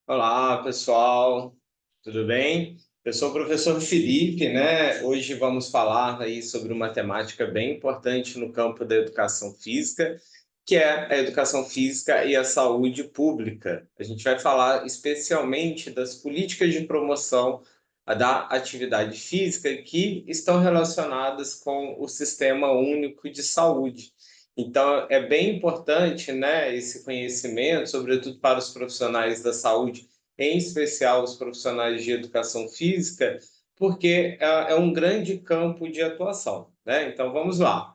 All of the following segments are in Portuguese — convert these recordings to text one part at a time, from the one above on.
Olá, pessoal, tudo bem? Eu sou o professor Felipe, né? Hoje vamos falar aí sobre uma temática bem importante no campo da educação física, que é a educação física e a saúde pública. A gente vai falar especialmente das políticas de promoção da atividade física que estão relacionadas com o Sistema Único de Saúde. Então, é bem importante, né, esse conhecimento, sobretudo para os profissionais da saúde, em especial os profissionais de educação física, porque é um grande campo de atuação, né? Então, vamos lá.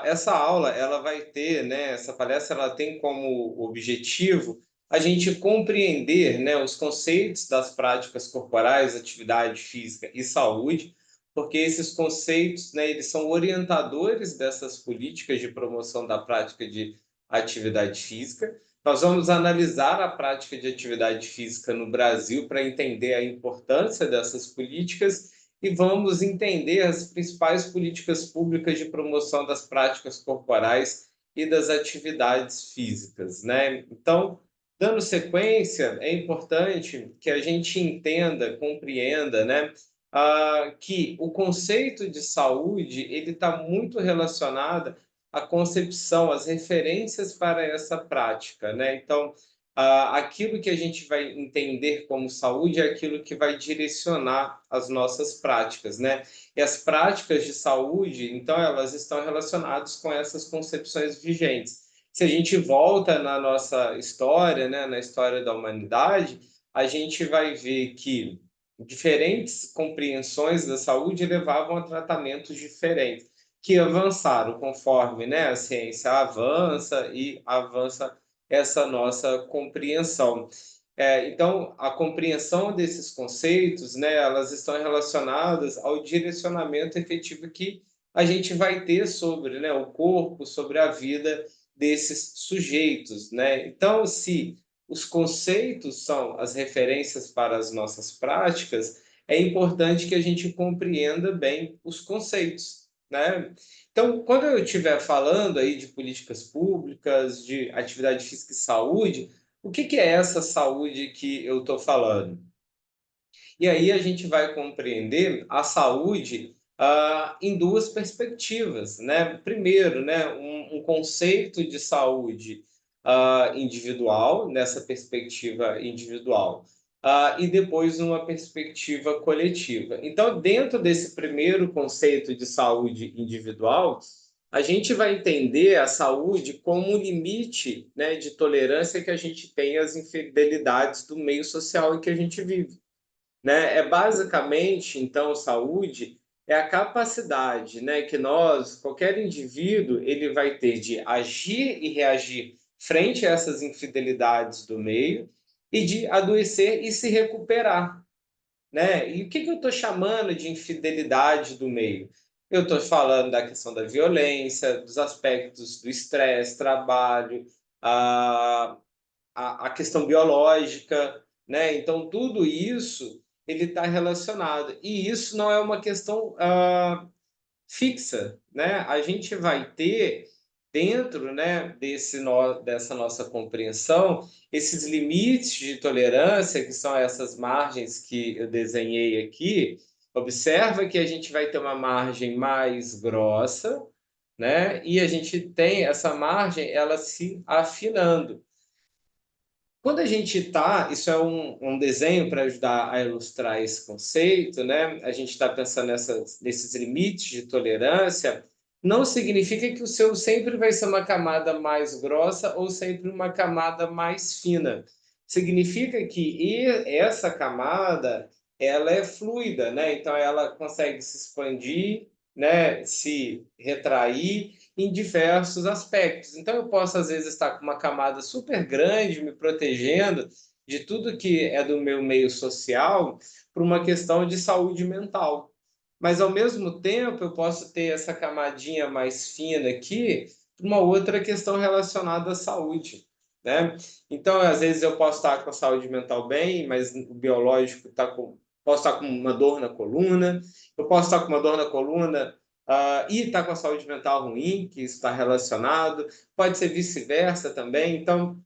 Essa aula, ela vai ter, né, essa palestra, ela tem como objetivo a gente compreender, né, os conceitos das práticas corporais, atividade física e saúde, porque esses conceitos, né, eles são orientadores dessas políticas de promoção da prática de atividade física. Nós vamos analisar a prática de atividade física no Brasil para entender a importância dessas políticas e vamos entender as principais políticas públicas de promoção das práticas corporais e das atividades físicas, né? Então, dando sequência, é importante que a gente entenda, compreenda, né, que o conceito de saúde ele está muito relacionado à concepção, às referências para essa prática, né? Então, aquilo que a gente vai entender como saúde é aquilo que vai direcionar as nossas práticas, né? E as práticas de saúde, então, elas estão relacionadas com essas concepções vigentes. Se a gente volta na nossa história, né, na história da humanidade, a gente vai ver que diferentes compreensões da saúde levavam a tratamentos diferentes, que avançaram conforme, né, a ciência avança e avança essa nossa compreensão. Então, a compreensão desses conceitos, né, elas estão relacionadas ao direcionamento efetivo que a gente vai ter sobre, né, o corpo, sobre a vida desses sujeitos, né? Então, se os conceitos são as referências para as nossas práticas, é importante que a gente compreenda bem os conceitos, né? Então, quando eu estiver falando aí de políticas públicas, de atividade física e saúde, o que que é essa saúde que eu estou falando? E aí a gente vai compreender a saúde em duas perspectivas, né? Primeiro, né, um conceito de saúde individual, nessa perspectiva individual, e depois uma perspectiva coletiva. Então, dentro desse primeiro conceito de saúde individual, a gente vai entender a saúde como um limite, né, de tolerância que a gente tem às infidelidades do meio social em que a gente vive, né? É basicamente, então, saúde é a capacidade, né, que nós, qualquer indivíduo, ele vai ter de agir e reagir frente a essas infidelidades do meio e de adoecer e se recuperar, né? E o que que eu estou chamando de infidelidade do meio? Eu estou falando da questão da violência, dos aspectos do estresse, trabalho, a, a questão biológica, né? Então, tudo isso ele está relacionado. E isso não é uma questão fixa, né? A gente vai ter dentro, né, dessa nossa compreensão esses limites de tolerância, que são essas margens que eu desenhei aqui. Observa que a gente vai ter uma margem mais grossa, né? E a gente tem essa margem ela se afinando. Quando a gente está, isso é um desenho para ajudar a ilustrar esse conceito, né? A gente está pensando nesses limites de tolerância, não significa que o seu sempre vai ser uma camada mais grossa ou sempre uma camada mais fina. Significa que essa camada, ela é fluida, né? Então ela consegue se expandir, né? Se retrair em diversos aspectos. Então, eu posso, às vezes, estar com uma camada super grande, me protegendo de tudo que é do meu meio social, por uma questão de saúde mental. Mas, ao mesmo tempo, eu posso ter essa camadinha mais fina aqui, por uma outra questão relacionada à saúde, né? Então, às vezes, eu posso estar com a saúde mental bem, mas o biológico está com. Posso estar com uma dor na coluna, eu posso estar com uma dor na coluna e está com a saúde mental ruim, que isso está relacionado, pode ser vice-versa também. Então,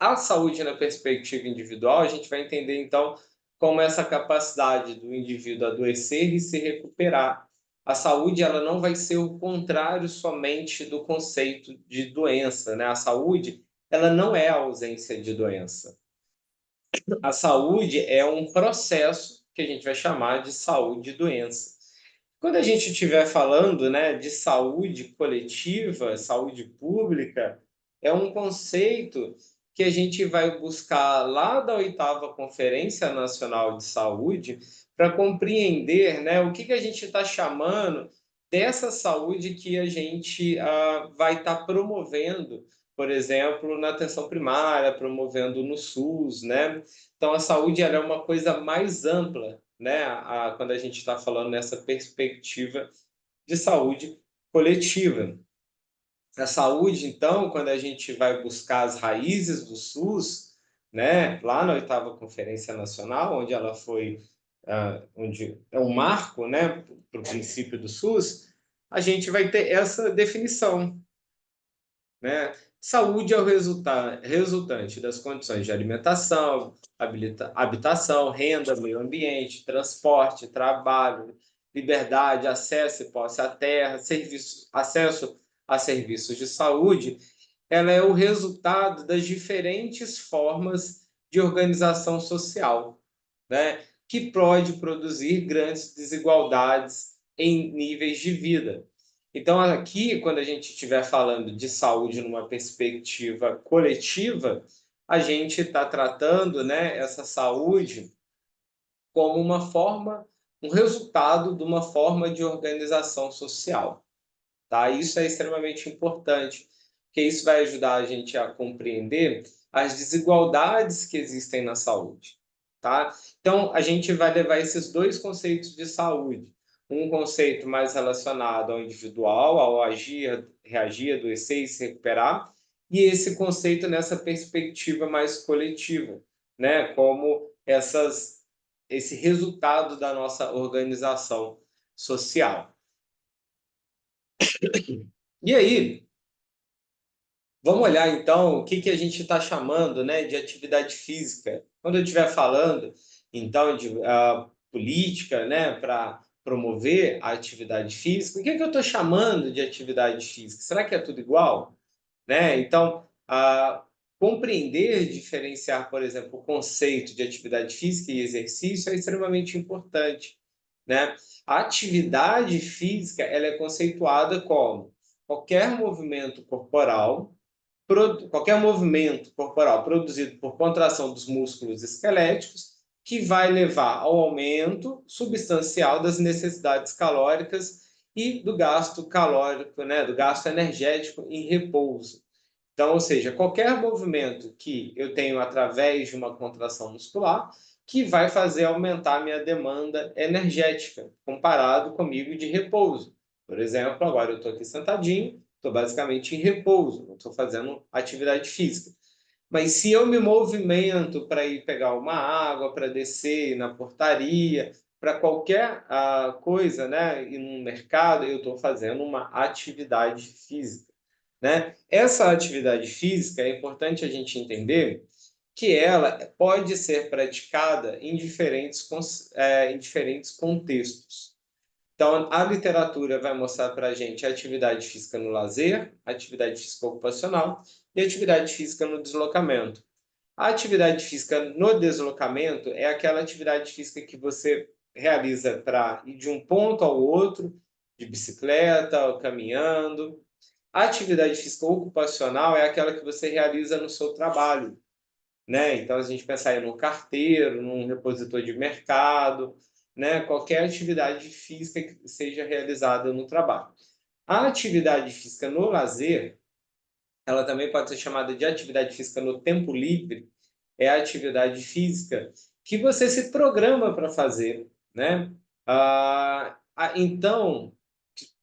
A saúde na perspectiva individual, a gente vai entender, então, como essa capacidade do indivíduo adoecer e se recuperar. A saúde, ela não vai ser o contrário somente do conceito de doença, né? A saúde, ela não é a ausência de doença. A saúde é um processo que a gente vai chamar de saúde e doença. Quando a gente estiver falando, né, de saúde coletiva, saúde pública, é um conceito que a gente vai buscar lá da 8ª Conferência Nacional de Saúde para compreender, né, o que a gente está chamando dessa saúde que a gente vai estar promovendo, por exemplo, na atenção primária, promovendo no SUS, né? Então, a saúde ela é uma coisa mais ampla, né? Quando a gente está falando nessa perspectiva de saúde coletiva. A saúde, então, quando a gente vai buscar as raízes do SUS, né? Lá na 8ª Conferência Nacional, onde ela foi, onde é um marco, né? Para o princípio do SUS, a gente vai ter essa definição, né? Saúde é o resultante das condições de alimentação, habitação, renda, meio ambiente, transporte, trabalho, liberdade, acesso e posse à terra, acesso a serviços de saúde. Ela é o resultado das diferentes formas de organização social, né? Que pode produzir grandes desigualdades em níveis de vida. Então, aqui, quando a gente estiver falando de saúde numa perspectiva coletiva, a gente está tratando, né, essa saúde como uma forma, um resultado de uma forma de organização social. Tá? Isso é extremamente importante, porque isso vai ajudar a gente a compreender as desigualdades que existem na saúde. Tá? Então, a gente vai levar esses dois conceitos de saúde. Um conceito mais relacionado ao individual, ao agir, reagir, adoecer e se recuperar, e esse conceito nessa perspectiva mais coletiva, né? Como esse resultado da nossa organização social. E aí, vamos olhar então o que a gente está chamando, né, de atividade física. Quando eu estiver falando então de política, né, para promover a atividade física, o que eu estou chamando de atividade física? Será que é tudo igual? Né? Então, compreender, diferenciar, por exemplo, o conceito de atividade física e exercício é extremamente importante, né? A atividade física ela é conceituada como qualquer movimento corporal produzido por contração dos músculos esqueléticos que vai levar ao aumento substancial das necessidades calóricas e do gasto calórico, né, do gasto energético em repouso. Então, ou seja, qualquer movimento que eu tenho através de uma contração muscular que vai fazer aumentar a minha demanda energética, comparado comigo de repouso. Por exemplo, agora eu estou aqui sentadinho, estou basicamente em repouso, não estou fazendo atividade física. Mas se eu me movimento para ir pegar uma água, para descer na portaria, para qualquer coisa, né, ir no mercado, eu estou fazendo uma atividade física, né? Essa atividade física é importante a gente entender que ela pode ser praticada em diferentes contextos. Então, a literatura vai mostrar para a gente a atividade física no lazer, a atividade física ocupacional e a atividade física no deslocamento. A atividade física no deslocamento é aquela atividade física que você realiza para ir de um ponto ao outro, de bicicleta, ou caminhando. A atividade física ocupacional é aquela que você realiza no seu trabalho, né? Então, a gente pensar aí num carteiro, num repositor de mercado, né? Qualquer atividade física que seja realizada no trabalho. A atividade física no lazer, ela também pode ser chamada de atividade física no tempo livre, é a atividade física que você se programa para fazer, né? Então,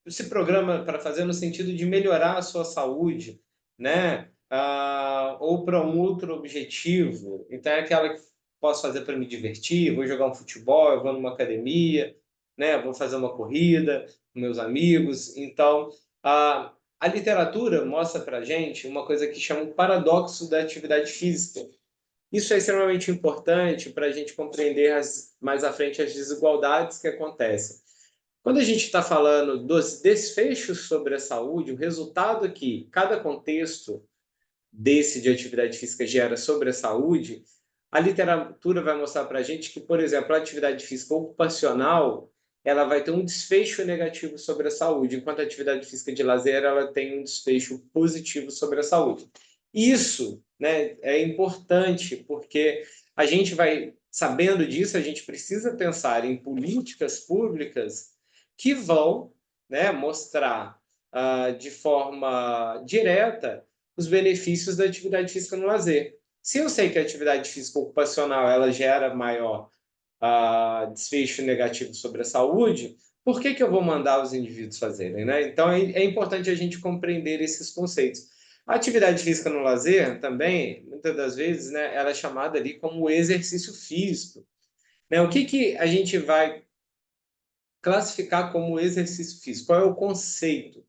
se programa para fazer no sentido de melhorar a sua saúde, né? Ou para um outro objetivo. Então, é aquela que posso fazer para me divertir, vou jogar um futebol, eu vou numa academia, né? Vou fazer uma corrida com meus amigos. Então, a literatura mostra para a gente uma coisa que chama o paradoxo da atividade física. Isso é extremamente importante para a gente compreender mais à frente as desigualdades que acontecem. Quando a gente está falando dos desfechos sobre a saúde, o resultado que cada contexto desse de atividade física gera sobre a saúde, a literatura vai mostrar para a gente que, por exemplo, a atividade física ocupacional ela vai ter um desfecho negativo sobre a saúde, enquanto a atividade física de lazer ela tem um desfecho positivo sobre a saúde. Isso, né, é importante porque a gente vai, sabendo disso, a gente precisa pensar em políticas públicas que vão, né, mostrar de forma direta os benefícios da atividade física no lazer. Se eu sei que a atividade física ocupacional ela gera maior desfecho negativo sobre a saúde, por que que eu vou mandar os indivíduos fazerem, né? Então é importante a gente compreender esses conceitos. A atividade física no lazer também, muitas das vezes, né, ela é chamada ali como exercício físico. Né? O que que a gente vai classificar como exercício físico? Qual é o conceito?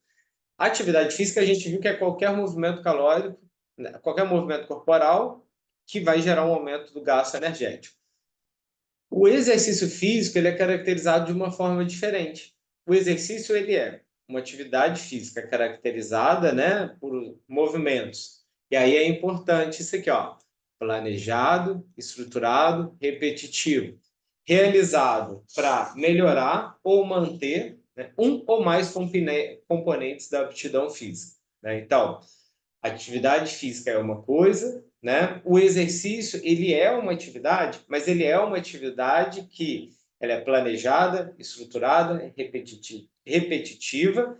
A atividade física a gente viu que é qualquer movimento calórico, né, qualquer movimento corporal que vai gerar um aumento do gasto energético. O exercício físico ele é caracterizado de uma forma diferente. O exercício ele é uma atividade física caracterizada, né, por movimentos. E aí é importante isso aqui, ó, planejado, estruturado, repetitivo, realizado para melhorar ou manter, né, um ou mais componentes da aptidão física. Né? Então, atividade física é uma coisa, né? O exercício, ele é uma atividade, mas ele é uma atividade que ela é planejada, estruturada, repetitiva,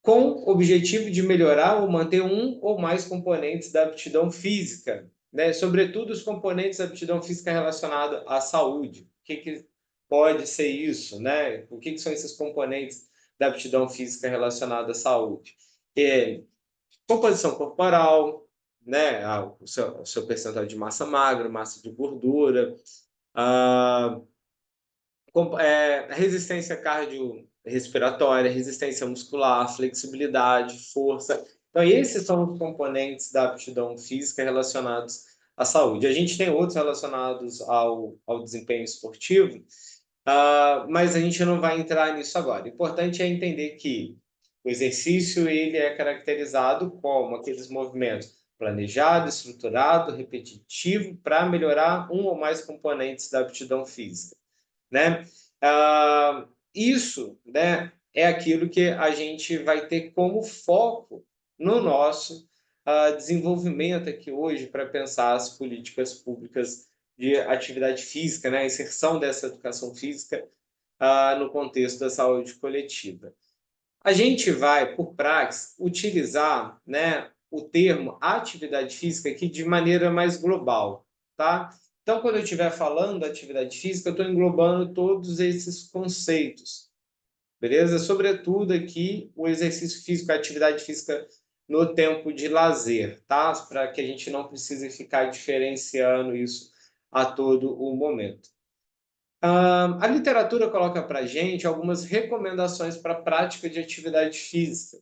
com o objetivo de melhorar ou manter um ou mais componentes da aptidão física, né? Sobretudo os componentes da aptidão física relacionados à saúde. O que pode ser isso, né? O que são esses componentes da aptidão física relacionada à saúde? Composição corporal, né? O seu percentual de massa magra, massa de gordura, a resistência cardiorrespiratória, resistência muscular, flexibilidade, força. Então, esses são os componentes da aptidão física relacionados à saúde. A gente tem outros relacionados ao desempenho esportivo, mas a gente não vai entrar nisso agora. O importante é entender que o exercício ele é caracterizado como aqueles movimentos planejado, estruturado, repetitivo para melhorar um ou mais componentes da aptidão física, né? Isso, né, é aquilo que a gente vai ter como foco no nosso desenvolvimento aqui hoje para pensar as políticas públicas de atividade física, né, a inserção dessa educação física no contexto da saúde coletiva. A gente vai, por praxe, utilizar, né, o termo atividade física aqui de maneira mais global, tá? Então, quando eu estiver falando da atividade física, eu estou englobando todos esses conceitos, beleza? Sobretudo aqui o exercício físico, a atividade física no tempo de lazer, tá? Para que a gente não precise ficar diferenciando isso a todo o momento. A literatura coloca para a gente algumas recomendações para a prática de atividade física.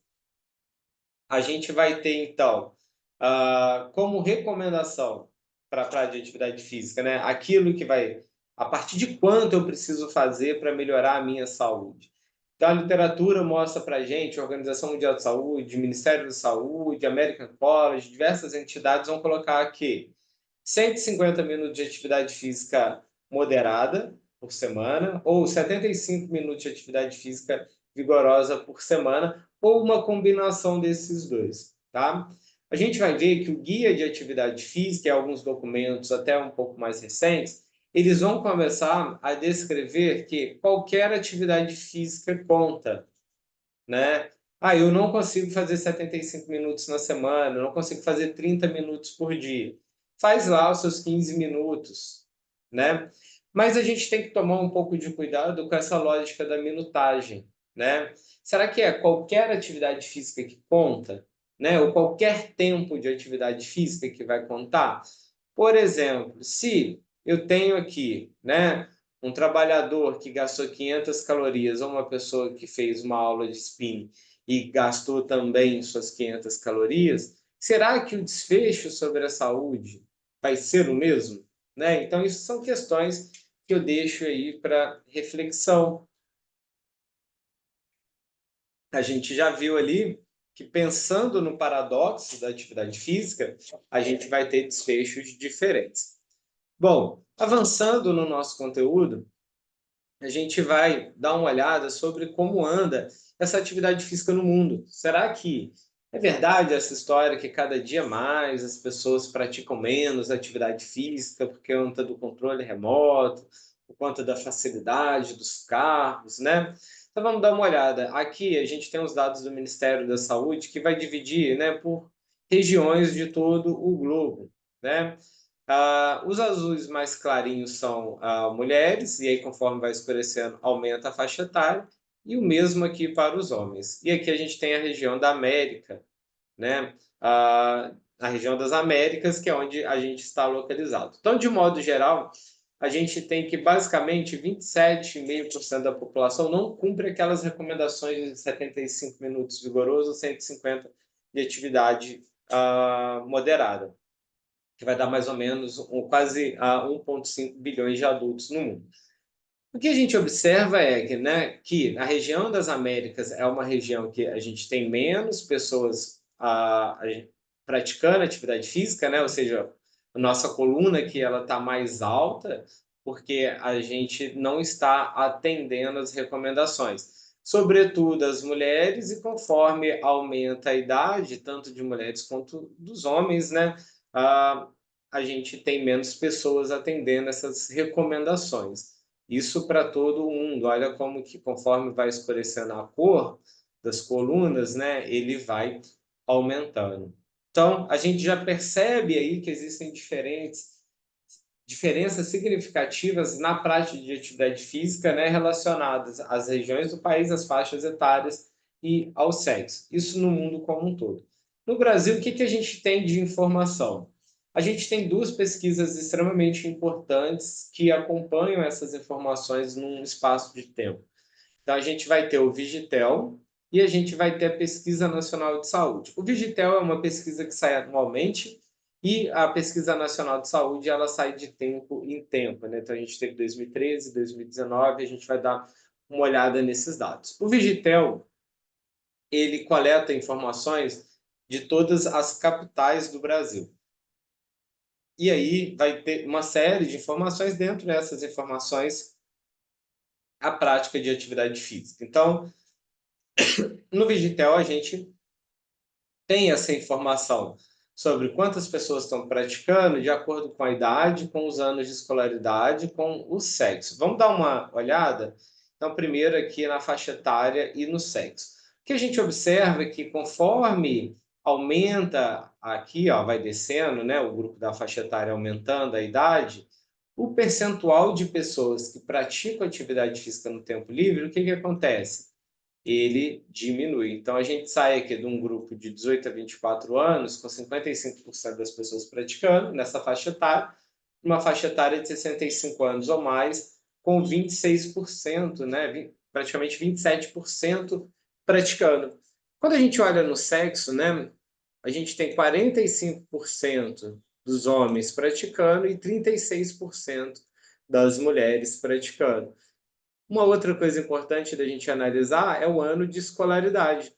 A gente vai ter, então, como recomendação para a prática de atividade física, né? Aquilo que vai, a partir de quanto eu preciso fazer para melhorar a minha saúde. Então, a literatura mostra para a gente, a Organização Mundial de Saúde, Ministério da Saúde, American College, diversas entidades vão colocar aqui 150 minutos de atividade física moderada por semana, ou 75 minutos de atividade física vigorosa por semana, ou uma combinação desses dois, tá? A gente vai ver que o guia de atividade física e alguns documentos até um pouco mais recentes, eles vão começar a descrever que qualquer atividade física conta, né? Eu não consigo fazer 75 minutos na semana, eu não consigo fazer 30 minutos por dia. Faz lá os seus 15 minutos, né? Mas a gente tem que tomar um pouco de cuidado com essa lógica da minutagem, né? Será que é qualquer atividade física que conta, né? Ou qualquer tempo de atividade física que vai contar? Por exemplo, se eu tenho aqui, né, um trabalhador que gastou 500 calorias ou uma pessoa que fez uma aula de spinning e gastou também suas 500 calorias, será que o desfecho sobre a saúde vai ser o mesmo? Né? Então, isso são questões que eu deixo aí para reflexão. A gente já viu ali que, pensando no paradoxo da atividade física, a gente vai ter desfechos diferentes. Bom, avançando no nosso conteúdo, a gente vai dar uma olhada sobre como anda essa atividade física no mundo. Será que é verdade essa história que cada dia mais as pessoas praticam menos atividade física por conta do controle remoto, por conta da facilidade dos carros, né? Então vamos dar uma olhada. Aqui a gente tem os dados do Ministério da Saúde que vai dividir, né, por regiões de todo o globo, né? Os azuis mais clarinhos são mulheres, e aí conforme vai escurecendo, aumenta a faixa etária, e o mesmo aqui para os homens. E aqui a gente tem a região da América, né? A região das Américas, que é onde a gente está localizado. Então, de modo geral, a gente tem que basicamente 27,5% da população não cumpre aquelas recomendações de 75 minutos vigoroso, 150 de atividade moderada, que vai dar mais ou menos quase 1,5 bilhões de adultos no mundo. O que a gente observa é que, né, que a região das Américas é uma região que a gente tem menos pessoas praticando atividade física, né? Ou seja, a nossa coluna aqui ela está mais alta porque a gente não está atendendo as recomendações, sobretudo as mulheres, e conforme aumenta a idade, tanto de mulheres quanto dos homens, né? A gente tem menos pessoas atendendo essas recomendações. Isso para todo mundo. Olha como que, conforme vai escurecendo a cor das colunas, né, ele vai aumentando. Então, a gente já percebe aí que existem diferenças significativas na prática de atividade física, né, relacionadas às regiões do país, às faixas etárias e ao sexo. Isso no mundo como um todo. No Brasil, o que a gente tem de informação? A gente tem duas pesquisas extremamente importantes que acompanham essas informações num espaço de tempo. Então, a gente vai ter o Vigitel e a gente vai ter a Pesquisa Nacional de Saúde. O Vigitel é uma pesquisa que sai anualmente e a Pesquisa Nacional de Saúde ela sai de tempo em tempo, né? Então, a gente teve 2013, 2019, a gente vai dar uma olhada nesses dados. O Vigitel, ele coleta informações de todas as capitais do Brasil. E aí vai ter uma série de informações, dentro dessas informações, a prática de atividade física. Então, no Vigitel, a gente tem essa informação sobre quantas pessoas estão praticando de acordo com a idade, com os anos de escolaridade, com o sexo. Vamos dar uma olhada? Então, primeiro aqui na faixa etária e no sexo. O que a gente observa é que, conforme aumenta aqui, ó, vai descendo, né, o grupo da faixa etária aumentando a idade, o percentual de pessoas que praticam atividade física no tempo livre, o que acontece? Ele diminui. Então, a gente sai aqui de um grupo de 18 a 24 anos, com 55% das pessoas praticando nessa faixa etária, uma faixa etária de 65 anos ou mais, com 26%, né, praticamente 27% praticando. Quando a gente olha no sexo, né, a gente tem 45% dos homens praticando e 36% das mulheres praticando. Uma outra coisa importante da gente analisar é o ano de escolaridade.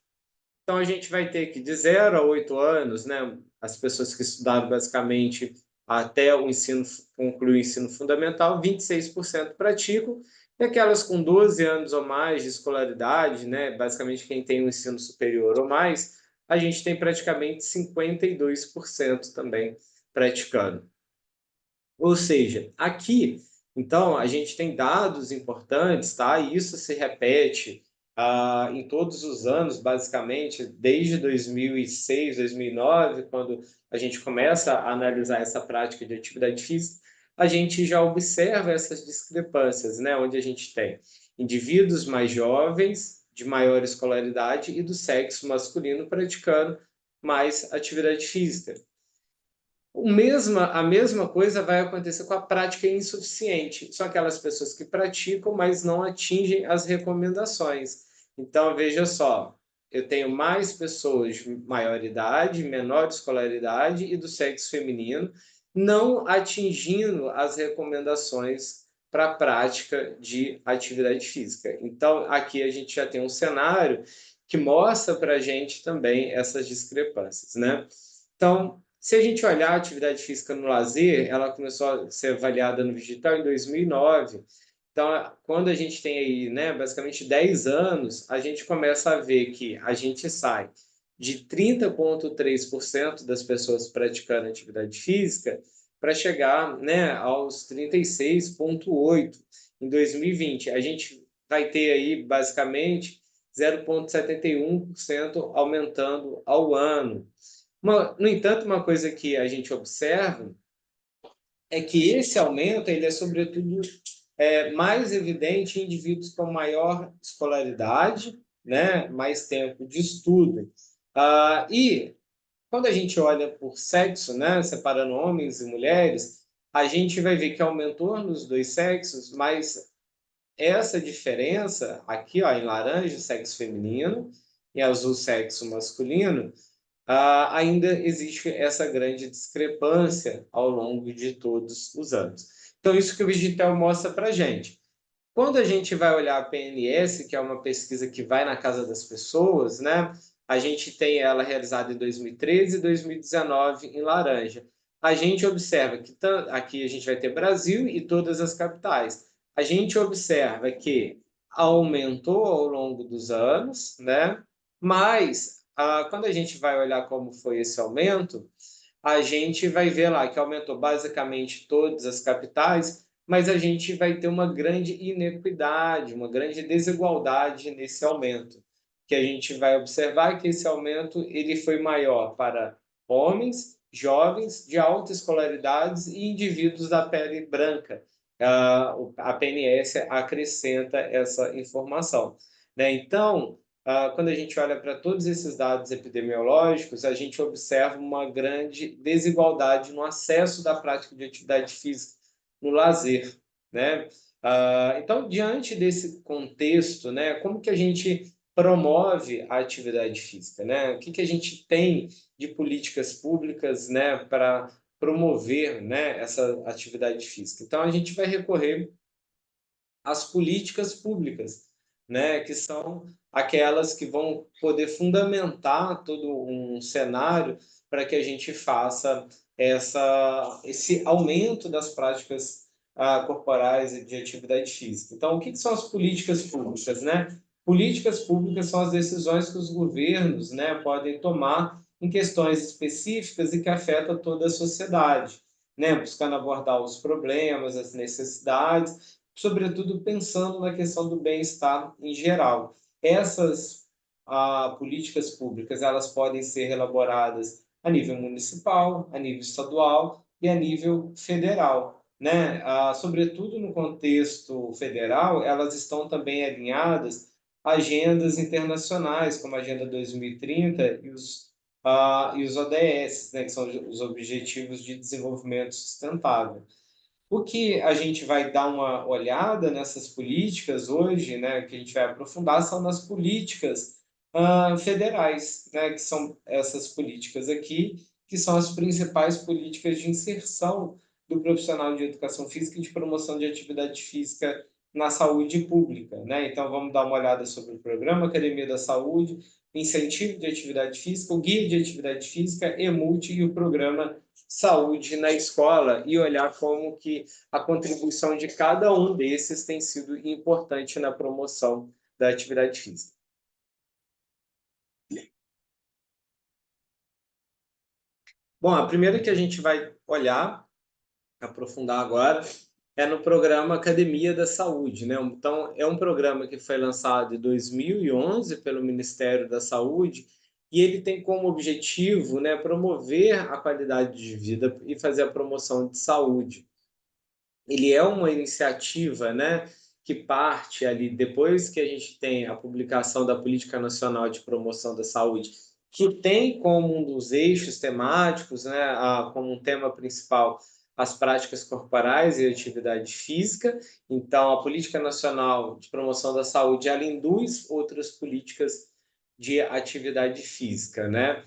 Então, a gente vai ter que, de 0 a 8 anos, né, as pessoas que estudaram basicamente até o ensino, concluir o ensino fundamental, 26% praticam, e aquelas com 12 anos ou mais de escolaridade, né, basicamente quem tem o ensino superior ou mais, a gente tem praticamente 52% também praticando. Ou seja, aqui, então, a gente tem dados importantes, tá? E isso se repete em todos os anos, basicamente, desde 2006, 2009, quando a gente começa a analisar essa prática de atividade física, a gente já observa essas discrepâncias, né? Onde a gente tem indivíduos mais jovens, de maior escolaridade, e do sexo masculino praticando mais atividade física. A mesma coisa vai acontecer com a prática insuficiente. São aquelas pessoas que praticam, mas não atingem as recomendações. Então, veja só, eu tenho mais pessoas de maior idade, menor escolaridade e do sexo feminino, não atingindo as recomendações para a prática de atividade física. Então, aqui a gente já tem um cenário que mostra para a gente também essas discrepâncias, né? Então, se a gente olhar a atividade física no lazer, ela começou a ser avaliada no Digital em 2009. Então, quando a gente tem aí, né, basicamente 10 anos, a gente começa a ver que a gente sai de 30,3% das pessoas praticando atividade física para chegar, né, aos 36,8% em 2020. A gente vai ter aí, basicamente, 0,71% aumentando ao ano. No entanto, uma coisa que a gente observa é que esse aumento ele é, sobretudo, mais evidente em indivíduos com maior escolaridade, né, mais tempo de estudo. E quando a gente olha por sexo, né, separando homens e mulheres, a gente vai ver que aumentou nos dois sexos, mas essa diferença aqui, ó, em laranja, sexo feminino, em azul, sexo masculino, ainda existe essa grande discrepância ao longo de todos os anos. Então, isso que o Vigitel mostra para a gente. Quando a gente vai olhar a PNS, que é uma pesquisa que vai na casa das pessoas, né? A gente tem ela realizada em 2013 e 2019 em laranja. A gente observa que aqui a gente vai ter Brasil e todas as capitais. A gente observa que aumentou ao longo dos anos, né? Mas quando a gente vai olhar como foi esse aumento, a gente vai ver lá que aumentou basicamente todas as capitais, mas a gente vai ter uma grande inequidade, uma grande desigualdade nesse aumento, que a gente vai observar que esse aumento ele foi maior para homens, jovens, de alta escolaridade e indivíduos da pele branca. A PNS acrescenta essa informação, né? Então, quando a gente olha para todos esses dados epidemiológicos, a gente observa uma grande desigualdade no acesso da prática de atividade física no lazer, né? Então, diante desse contexto, né, como que a gente promove a atividade física, né? O que que a gente tem de políticas públicas, né, para promover, né, essa atividade física? Então, a gente vai recorrer às políticas públicas, né, que são aquelas que vão poder fundamentar todo um cenário para que a gente faça esse aumento das práticas corporais e de atividade física. Então, o que são as políticas públicas, né? Políticas públicas são as decisões que os governos, né, podem tomar em questões específicas e que afetam toda a sociedade, né, buscando abordar os problemas, as necessidades, sobretudo pensando na questão do bem-estar em geral. Essas políticas públicas elas podem ser elaboradas a nível municipal, a nível estadual e a nível federal, né? Sobretudo no contexto federal, elas estão também alinhadas a agendas internacionais, como a Agenda 2030 e os ODS, né, que são os Objetivos de Desenvolvimento Sustentável. O que a gente vai dar uma olhada nessas políticas hoje, né, que a gente vai aprofundar, são nas políticas federais, né, que são essas políticas aqui, que são as principais políticas de inserção do profissional de educação física e de promoção de atividade física na saúde pública, né? Então, vamos dar uma olhada sobre o programa Academia da Saúde, incentivo de atividade física, o guia de atividade física, EMULT e o programa Saúde na Escola, e olhar como que a contribuição de cada um desses tem sido importante na promoção da atividade física. Bom, a primeira que a gente vai olhar, aprofundar agora, é no programa Academia da Saúde, né? Então, é um programa que foi lançado em 2011 pelo Ministério da Saúde e ele tem como objetivo, né, promover a qualidade de vida e fazer a promoção de saúde. Ele é uma iniciativa, né, que parte ali depois que a gente tem a publicação da Política Nacional de Promoção da Saúde, que tem como um dos eixos temáticos, né, como um tema principal, as práticas corporais e atividade física. Então, a Política Nacional de Promoção da Saúde, ela induz outras políticas de atividade física, né?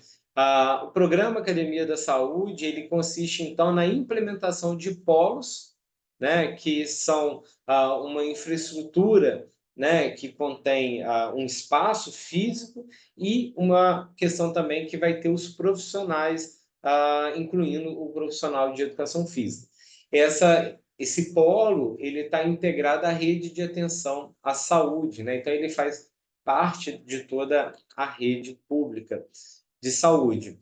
O programa Academia da Saúde, ele consiste, então, na implementação de polos, né, que são uma infraestrutura, né, que contém um espaço físico e uma questão também que vai ter os profissionais, incluindo o profissional de educação física. Esse polo, ele está integrado à rede de atenção à saúde, né? Então, ele faz parte de toda a rede pública de saúde.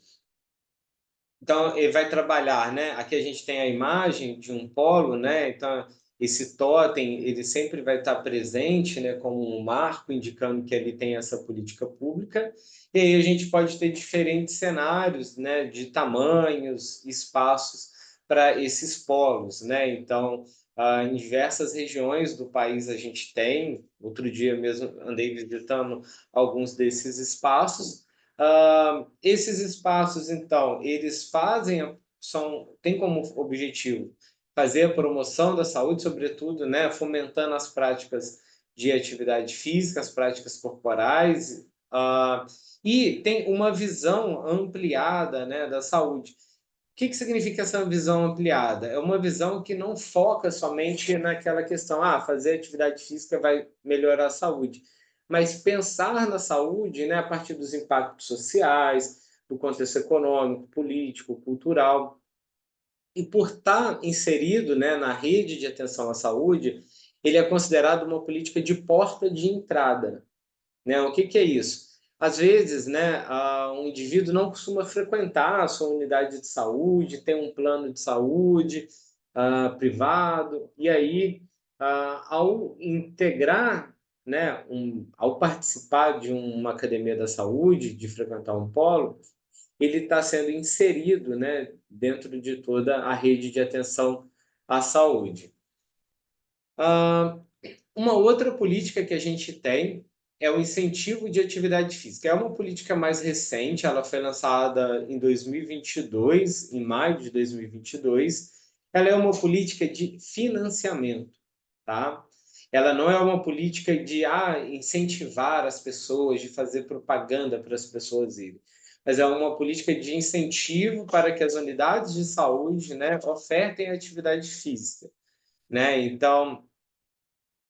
Então, ele vai trabalhar, né? Aqui a gente tem a imagem de um polo, né? Então, esse totem, ele sempre vai estar presente, né? Como um marco indicando que ele tem essa política pública. E aí a gente pode ter diferentes cenários, né? De tamanhos, espaços para esses polos, né? Então, em diversas regiões do país a gente tem. Outro dia mesmo andei visitando alguns desses espaços. Esses espaços, então, eles têm como objetivo fazer a promoção da saúde, sobretudo, né, fomentando as práticas de atividade física, as práticas corporais, e tem uma visão ampliada, né, da saúde. O que significa essa visão ampliada? É uma visão que não foca somente naquela questão, fazer atividade física vai melhorar a saúde, mas pensar na saúde, né, a partir dos impactos sociais, do contexto econômico, político, cultural. E por estar inserido, né, na rede de atenção à saúde, ele é considerado uma política de porta de entrada, né? O que é isso? Às vezes, né, um indivíduo não costuma frequentar a sua unidade de saúde, tem um plano de saúde privado, e aí, ao integrar, né, ao participar de uma academia da saúde, de frequentar um polo, ele está sendo inserido, né, dentro de toda a rede de atenção à saúde. Uma outra política que a gente tem é o incentivo de atividade física. É uma política mais recente, ela foi lançada em 2022, em maio de 2022. Ela é uma política de financiamento, tá? Ela não é uma política de incentivar as pessoas, de fazer propaganda para as pessoas irem, mas é uma política de incentivo para que as unidades de saúde, né, ofertem atividade física, né? Então,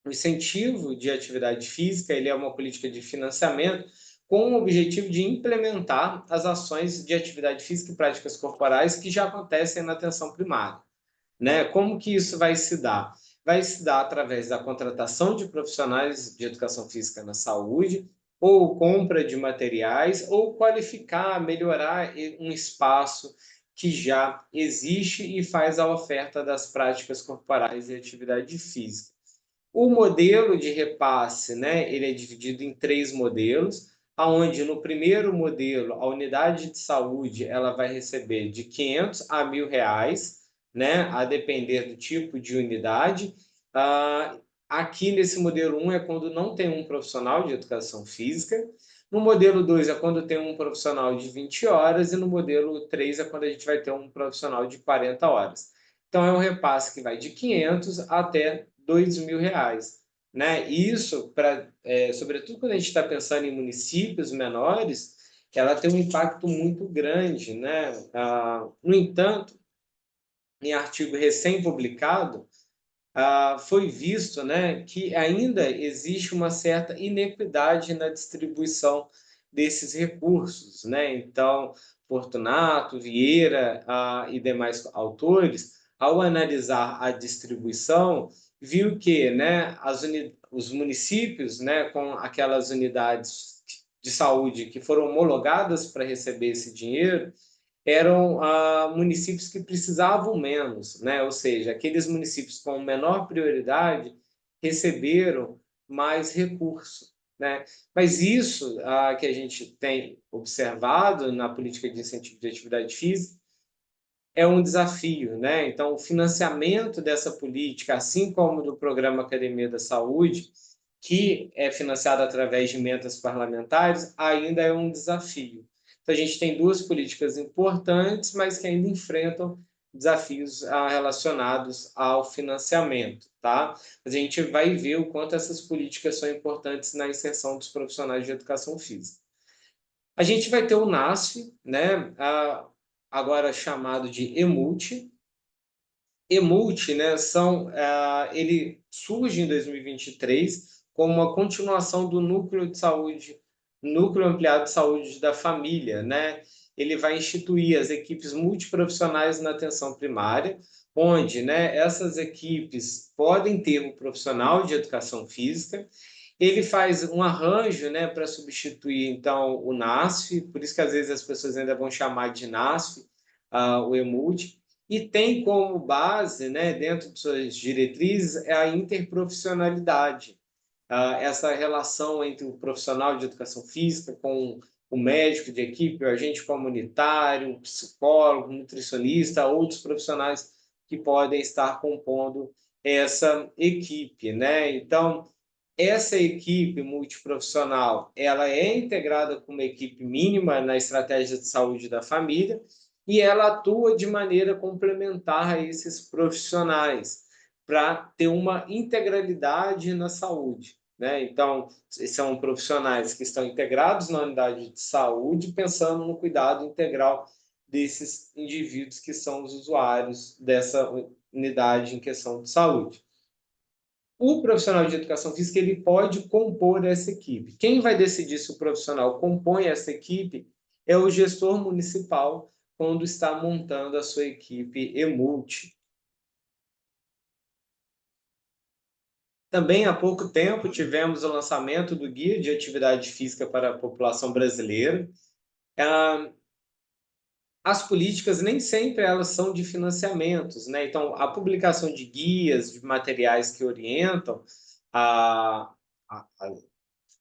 o incentivo de atividade física, ele é uma política de financiamento com o objetivo de implementar as ações de atividade física e práticas corporais que já acontecem na atenção primária, né? Como que isso vai se dar? Vai se dar através da contratação de profissionais de educação física na saúde, ou compra de materiais, ou qualificar, melhorar um espaço que já existe e faz a oferta das práticas corporais e atividade física. O modelo de repasse, né, ele é dividido em 3 modelos, aonde no primeiro modelo a unidade de saúde ela vai receber de 500 a R$ 1.000, né, a depender do tipo de unidade. Aqui nesse modelo 1 é quando não tem um profissional de educação física. No modelo 2 é quando tem um profissional de 20 horas e no modelo 3 é quando a gente vai ter um profissional de 40 horas. Então, é um repasse que vai de 500 até R$ 2.000, né? Isso, sobretudo quando a gente está pensando em municípios menores, ela tem um impacto muito grande, né? No entanto, em artigo recém-publicado, foi visto, né, que ainda existe uma certa inequidade na distribuição desses recursos, né? Então, Fortunato, Vieira, e demais autores, ao analisar a distribuição, viu que, né, os municípios, né, com aquelas unidades de saúde que foram homologadas para receber esse dinheiro, eram municípios que precisavam menos, né? Ou seja, aqueles municípios com menor prioridade receberam mais recurso, né? Mas isso que a gente tem observado na política de incentivo de atividade física é um desafio, né? Então, o financiamento dessa política, assim como do programa Academia da Saúde, que é financiado através de emendas parlamentares, ainda é um desafio. Então, a gente tem 2 políticas importantes, mas que ainda enfrentam desafios relacionados ao financiamento, tá? Mas a gente vai ver o quanto essas políticas são importantes na inserção dos profissionais de educação física. A gente vai ter o NASF, né, agora chamado de EMULT. EMULT, né, ele surge em 2023 como uma continuação do Núcleo de Saúde, Núcleo Ampliado de Saúde da Família, né? Ele vai instituir as equipes multiprofissionais na atenção primária, onde, né, essas equipes podem ter um profissional de educação física. Ele faz um arranjo, né, para substituir, então, o NASF, por isso que às vezes as pessoas ainda vão chamar de NASF, o EMULT, e tem como base, né, dentro de suas diretrizes, a interprofissionalidade, essa relação entre o profissional de educação física com o médico de equipe, o agente comunitário, o psicólogo, o nutricionista, outros profissionais que podem estar compondo essa equipe, né? Então, essa equipe multiprofissional, ela é integrada com uma equipe mínima na estratégia de saúde da família e ela atua de maneira complementar a esses profissionais para ter uma integralidade na saúde, né? Então, são profissionais que estão integrados na unidade de saúde, pensando no cuidado integral desses indivíduos que são os usuários dessa unidade em questão de saúde. O profissional de educação física ele pode compor essa equipe. Quem vai decidir se o profissional compõe essa equipe é o gestor municipal quando está montando a sua equipe EMULT. Também há pouco tempo tivemos o lançamento do Guia de Atividade Física para a População Brasileira. As políticas nem sempre elas são de financiamentos, né? Então, a publicação de guias, de materiais que orientam a, a,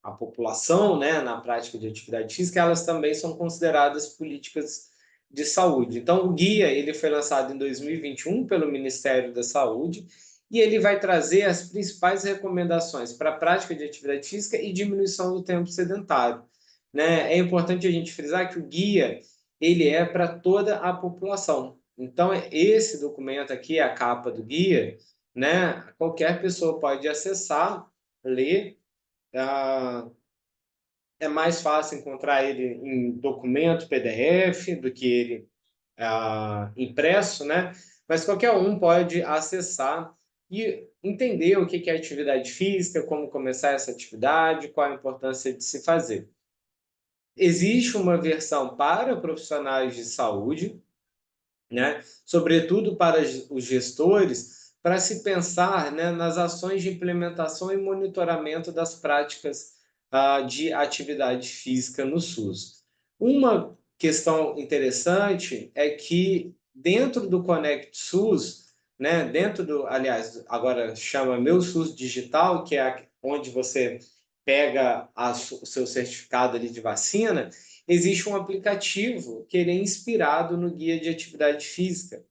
a população, né, na prática de atividade física, elas também são consideradas políticas de saúde. Então, o guia ele foi lançado em 2021 pelo Ministério da Saúde e ele vai trazer as principais recomendações para a prática de atividade física e diminuição do tempo sedentário, né? É importante a gente frisar que o guia ele é para toda a população. Então, esse documento aqui, a capa do guia, né? Qualquer pessoa pode acessar, ler. É mais fácil encontrar ele em documento PDF do que ele impresso, né? Mas qualquer um pode acessar e entender o que é atividade física, como começar essa atividade, qual a importância de se fazer. Existe uma versão para profissionais de saúde, né? Sobretudo para os gestores, para se pensar, né, nas ações de implementação e monitoramento das práticas de atividade física no SUS. Uma questão interessante é que dentro do Conect SUS, né, aliás, agora chama Meu SUS Digital, que é onde você pega o seu certificado ali de vacina, existe um aplicativo que ele é inspirado no guia de atividade física,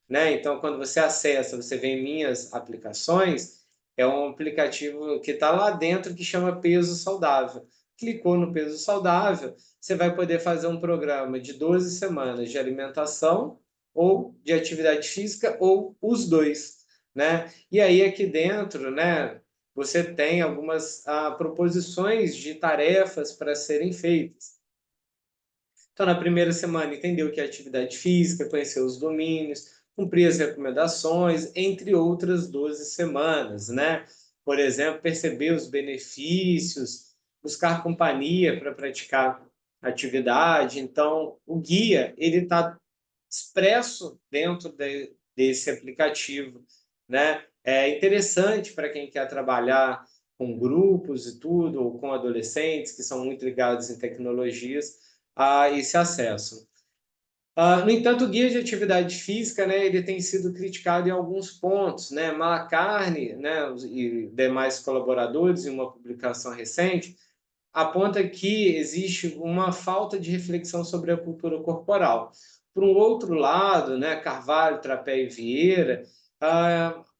né? Então, quando você acessa, você vê em minhas aplicações, é um aplicativo que está lá dentro que chama Peso Saudável. Clicou no Peso Saudável, você vai poder fazer um programa de 12 semanas de alimentação ou de atividade física ou os dois, né? E aí aqui dentro, né, você tem algumas proposições de tarefas para serem feitas. Então, na primeira semana, entender o que é atividade física, conhecer os domínios, cumprir as recomendações, entre outras 12 semanas, né? Por exemplo, perceber os benefícios, buscar companhia para praticar atividade. Então, o guia, ele está expresso dentro desse aplicativo, né? É interessante para quem quer trabalhar com grupos e tudo, ou com adolescentes que são muito ligados em tecnologias, a esse acesso. No entanto, o guia de atividade física, né, ele tem sido criticado em alguns pontos, né? Malacarne, né, e demais colaboradores, em uma publicação recente, aponta que existe uma falta de reflexão sobre a cultura corporal. Por um outro lado, né, Carvalho, Trapé e Vieira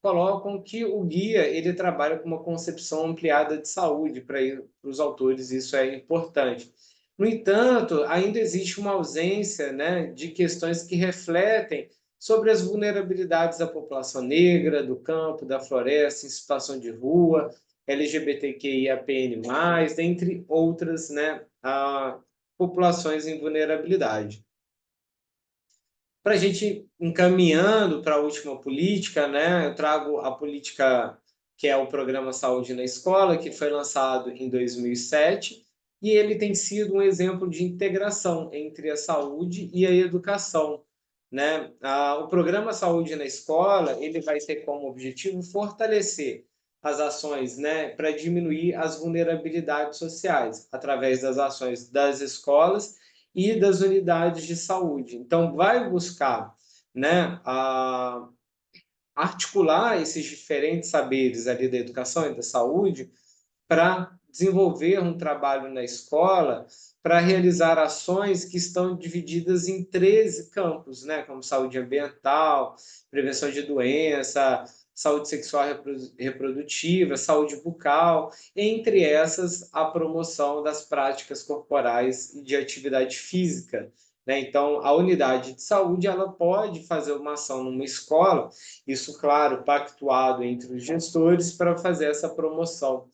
colocam que o guia ele trabalha com uma concepção ampliada de saúde para os autores, isso é importante. No entanto, ainda existe uma ausência, né, de questões que refletem sobre as vulnerabilidades da população negra, do campo, da floresta, em situação de rua, LGBTQIAPN+, dentre outras, né, populações em vulnerabilidade. Para a gente encaminhando para a última política, né, eu trago a política que é o Programa Saúde na Escola, que foi lançado em 2007, e ele tem sido um exemplo de integração entre a saúde e a educação, né? O Programa Saúde na Escola, ele vai ter como objetivo fortalecer as ações, né, para diminuir as vulnerabilidades sociais, através das ações das escolas e das unidades de saúde. Então, vai buscar, né, articular esses diferentes saberes ali da educação e da saúde para desenvolver um trabalho na escola para realizar ações que estão divididas em 13 campos, né, como saúde ambiental, prevenção de doença, saúde sexual reprodutiva, saúde bucal, entre essas a promoção das práticas corporais e de atividade física, né? Então, a unidade de saúde ela pode fazer uma ação numa escola, isso, claro, pactuado entre os gestores para fazer essa promoção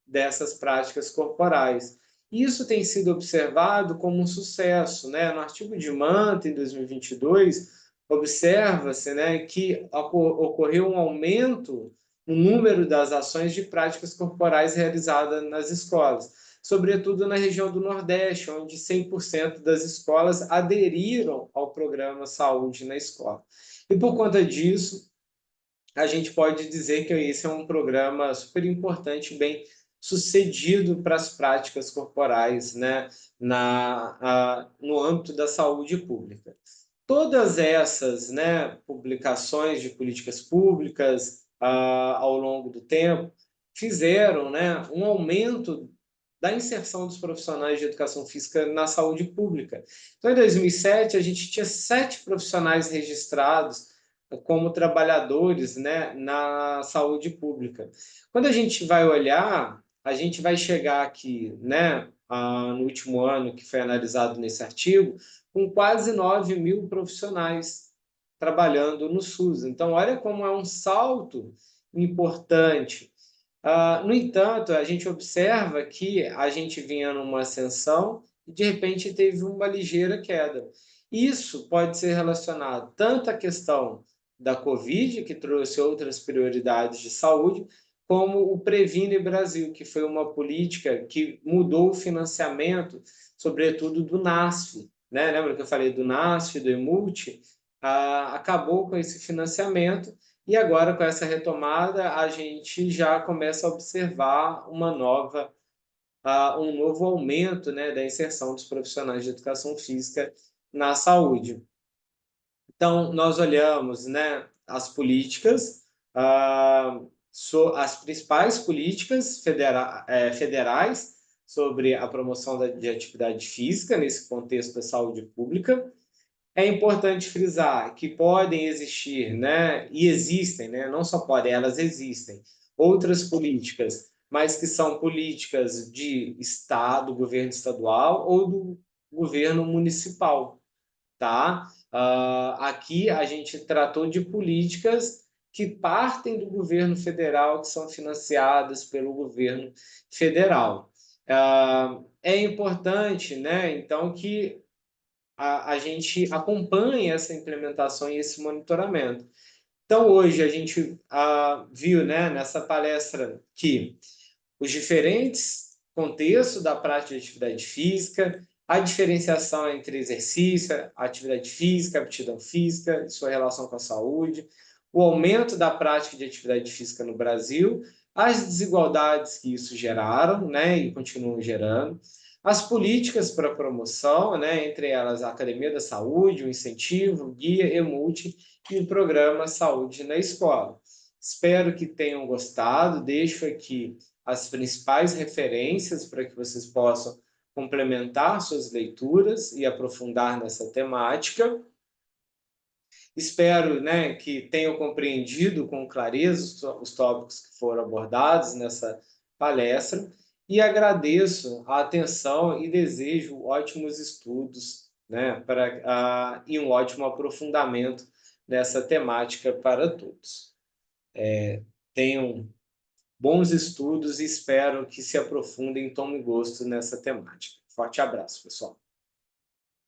dessas práticas corporais. Isso tem sido observado como um sucesso, né? No artigo de Manta, em 2022, observa-se, né, que ocorreu um aumento no número das ações de práticas corporais realizadas nas escolas, sobretudo na região do Nordeste, onde 100% das escolas aderiram ao programa Saúde na Escola. E por conta disso, a gente pode dizer que esse é um programa super importante, bem sucedido para as práticas corporais, né, no âmbito da saúde pública. Todas essas, né, publicações de políticas públicas ao longo do tempo fizeram, né, um aumento da inserção dos profissionais de educação física na saúde pública. Então, em 2007, a gente tinha 7 profissionais registrados como trabalhadores, né, na saúde pública. Quando a gente vai olhar, a gente vai chegar aqui, né, no último ano que foi analisado nesse artigo, com quase 9.000 profissionais trabalhando no SUS. Então, olha como é um salto importante. No entanto, a gente observa que a gente vinha numa ascensão e, de repente, teve uma ligeira queda. Isso pode ser relacionado tanto à questão da Covid, que trouxe outras prioridades de saúde, como o Previne Brasil, que foi uma política que mudou o financiamento, sobretudo do NASF, né? Lembra que eu falei do NASF, do EMULT? Acabou com esse financiamento e agora, com essa retomada, a gente já começa a observar um novo aumento, né, da inserção dos profissionais de educação física na saúde. Então, nós olhamos, né, as políticas, as principais políticas federais sobre a promoção de atividade física nesse contexto da saúde pública. É importante frisar que podem existir, né, e existem, né, não só podem, elas existem, outras políticas, mas que são políticas de Estado, governo estadual ou do governo municipal, tá? Aqui a gente tratou de políticas que partem do governo federal, que são financiadas pelo governo federal. É importante, né, então, que a gente acompanhe essa implementação e esse monitoramento. Então, hoje a gente viu, né, nessa palestra que os diferentes contextos da prática de atividade física, a diferenciação entre exercício, atividade física, aptidão física, e sua relação com a saúde, o aumento da prática de atividade física no Brasil, as desigualdades que isso geraram, né, e continuam gerando, as políticas para promoção, né, entre elas a Academia da Saúde, o incentivo, o guia EMULT e o programa Saúde na Escola. Espero que tenham gostado, deixo aqui as principais referências para que vocês possam complementar suas leituras e aprofundar nessa temática. Espero, né, que tenham compreendido com clareza os tópicos que foram abordados nessa palestra e agradeço a atenção e desejo ótimos estudos, né, e um ótimo aprofundamento nessa temática para todos. Tenham bons estudos e espero que se aprofundem e tomem gosto nessa temática. Forte abraço, pessoal.